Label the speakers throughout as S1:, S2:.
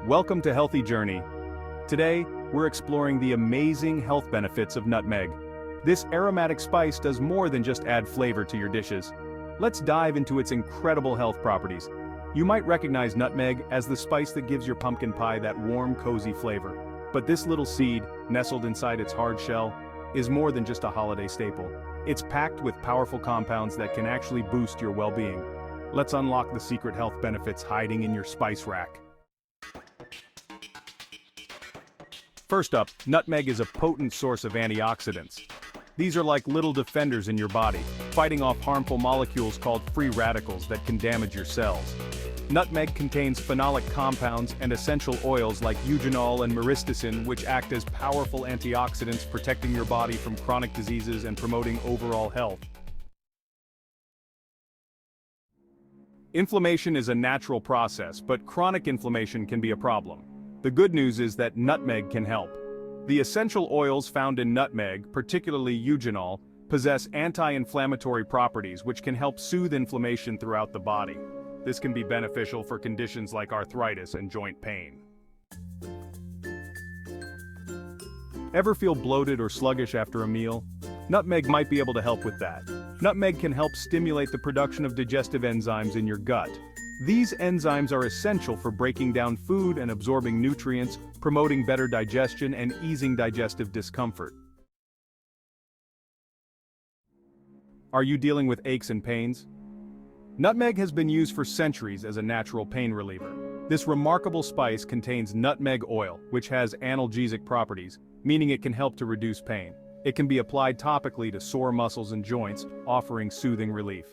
S1: Welcome to Healthy Journey. Today, we're exploring the amazing health benefits of nutmeg. This aromatic spice does more than just add flavor to your dishes. Let's dive into its incredible health properties. You might recognize nutmeg as the spice that gives your pumpkin pie that warm, cozy flavor. But this little seed, nestled inside its hard shell, is more than just a holiday staple. It's packed with powerful compounds that can actually boost your well-being. Let's unlock the secret health benefits hiding in your spice rack. First up, nutmeg is a potent source of antioxidants. These are like little defenders in your body, fighting off harmful molecules called free radicals that can damage your cells. Nutmeg contains phenolic compounds and essential oils like eugenol and myristicin, which act as powerful antioxidants, protecting your body from chronic diseases and promoting overall health. Inflammation is a natural process, but chronic inflammation can be a problem. The good news is that nutmeg can help. The essential oils found in nutmeg, particularly eugenol, possess anti-inflammatory properties which can help soothe inflammation throughout the body. This can be beneficial for conditions like arthritis and joint pain. Ever feel bloated or sluggish after a meal? Nutmeg might be able to help with that. Nutmeg can help stimulate the production of digestive enzymes in your gut. These enzymes are essential for breaking down food and absorbing nutrients, promoting better digestion and easing digestive discomfort. Are you dealing with aches and pains? Nutmeg has been used for centuries as a natural pain reliever. This remarkable spice contains nutmeg oil, which has analgesic properties, meaning it can help to reduce pain. It can be applied topically to sore muscles and joints, offering soothing relief.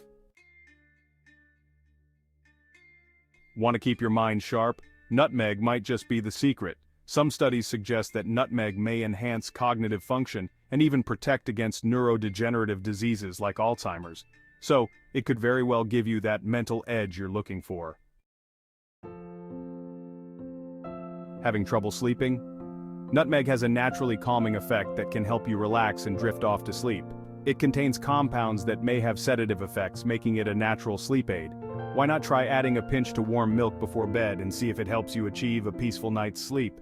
S1: Want to keep your mind sharp? Nutmeg might just be the secret. Some studies suggest that nutmeg may enhance cognitive function and even protect against neurodegenerative diseases like Alzheimer's. So, it could very well give you that mental edge you're looking for. Having trouble sleeping? Nutmeg has a naturally calming effect that can help you relax and drift off to sleep. It contains compounds that may have sedative effects, making it a natural sleep aid. Why not try adding a pinch to warm milk before bed and see if it helps you achieve a peaceful night's sleep?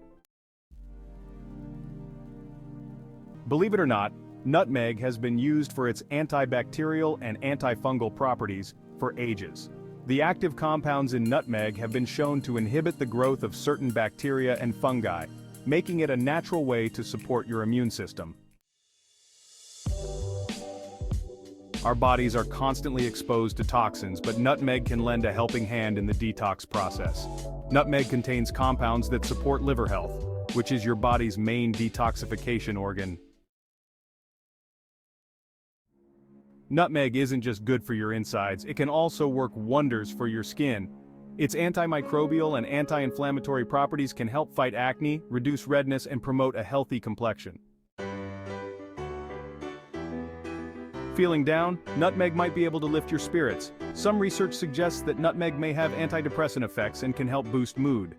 S1: Believe it or not, nutmeg has been used for its antibacterial and antifungal properties for ages. The active compounds in nutmeg have been shown to inhibit the growth of certain bacteria and fungi, making it a natural way to support your immune system. Our bodies are constantly exposed to toxins, but nutmeg can lend a helping hand in the detox process. Nutmeg contains compounds that support liver health, which is your body's main detoxification organ. Nutmeg isn't just good for your insides, it can also work wonders for your skin. Its antimicrobial and anti-inflammatory properties can help fight acne, reduce redness, and promote a healthy complexion. Feeling down? Nutmeg might be able to lift your spirits. Some research suggests that nutmeg may have antidepressant effects and can help boost mood.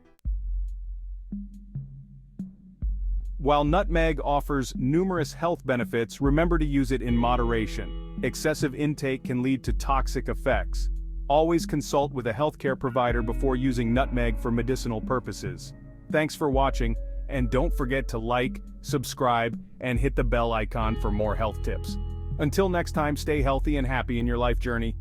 S1: While nutmeg offers numerous health benefits, remember to use it in moderation. Excessive intake can lead to toxic effects. Always consult with a healthcare provider before using nutmeg for medicinal purposes. Thanks for watching, and don't forget to like, subscribe, and hit the bell icon for more health tips. Until next time, stay healthy and happy in your life journey.